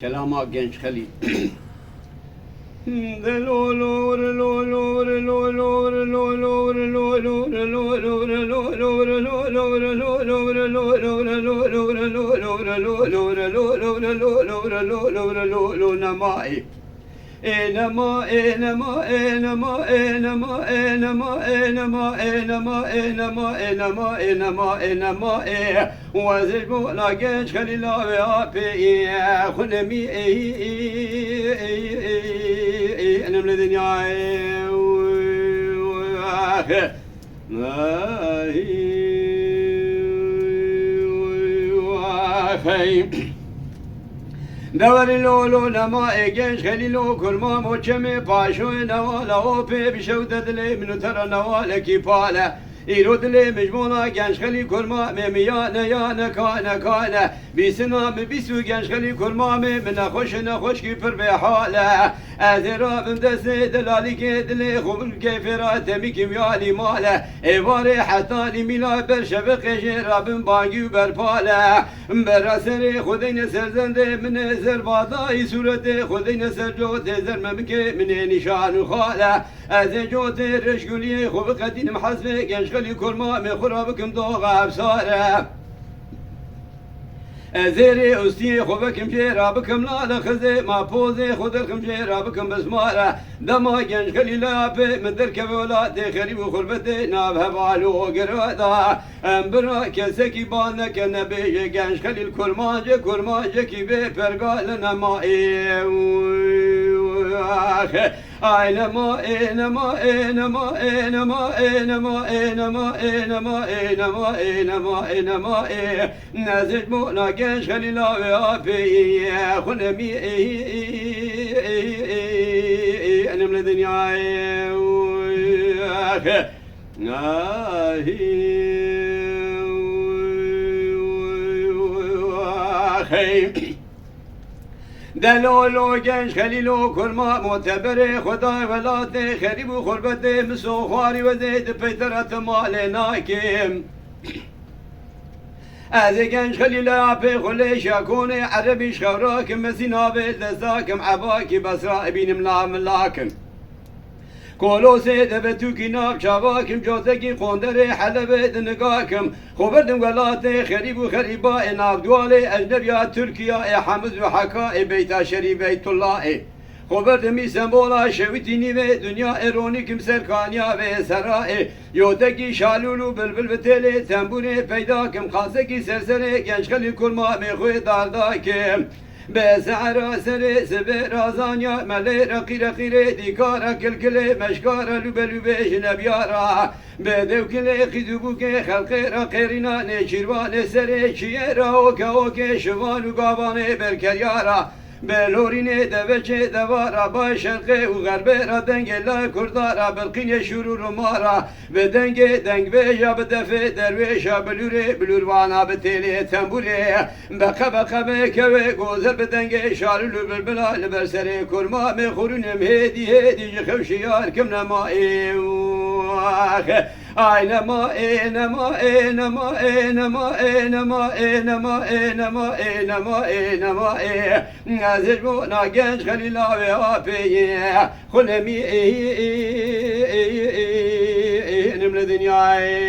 كلامك جنش خليل نمائي انما انما انما انما انما انما انما انما انما انما انما وزجبو لا جيش خليل وابي خنمي انا من الدنيا دوري لولو نما ايجيش خليلو كل ما موچمي پاشو نوالا اوپي بشودة دلي منو ترى نوالا كي بالا يرود لي مجمونا جنش خلي كل ما ميانا يانا كانا كانا بيسنا بيسو جنش خلي كل ما من نخوش كي پر بحاله اذرا بمدسي دلالي كي دلي خوب كيفرات ميكي ميالي ماله ايواري حتى لي ميلا برشبق جيرا بن باقي وبرپاله براسري خدين سرزنده من زرباداي صورت خدين سرجوت زر ممكي من نشان خاله از جوت رشگولی خوب قدین محسب گنشخلی کرما مخرابکم دوغ ابساره زيري أستي خوبكم جيرا بكم لا خزي ما بوزي خدركم جيرا بكم بسمارة دما جنش خليلا من دركب ولادي خريب وخربتي نابها بالو قرادا امبرا كسكي بالك نبي جنش خليل كرماجة كي بي برقال نمائي اينما اينما اينما اينما اينما اينما اينما اينما اينما اينما نازل مونا جنش خليلا وابي خنمي انا من الدنيا دلولو جنش خليلو كل ما معتبر خداي ولاتي خريب وخربتي مسو خواري وزيد بيترة مال ناكم از جنش خليلا في خلي شاكوني عربي شخوراكم مسينا بلزاكم عباكي بسرا بين ملاكم كولو سيد بتوكي ناب شاباكم جوزكي قندري حلبت نقاكم خبردم غلاتي خريب وخريبا ناب دوالي اجنبيا تركيا حمد وحكا بيتا شريف بيت الله خبردم سمبولا شويتي نيوه دنيا ايرونيكم سركانيا و سرائي يوتكي شالولو بلبل بتلي تنبوني پیداكم خاصكي سرسري گنشخلي كلما مخوي دارداكم بسعر سر سبر رازانيا ملي رقي ديكارا كلكلي مشكارا لبلوبي جنبيارا بدو كلي خذوبوكي خلقي رقيرنا نشيروان سري شيرا اوكي شوان وقاباني بركريارا بلوريني دبچه دوارا با شرقه و غربه را دنگ لا کردارا بلقین شرور مارا به دنگ به یا بدفه درویشا بلوروانا بتیلی تنبوره بقه که گوزر به دنگ شارلو بلبلا لبرسره کرما مخورونم هدی جخوشیار کم نمایی اينما اينما اينما اينما اينما اينما اينما اينما اينما نازل مونا جنش خليلا وابي خنمي نمر الدنيا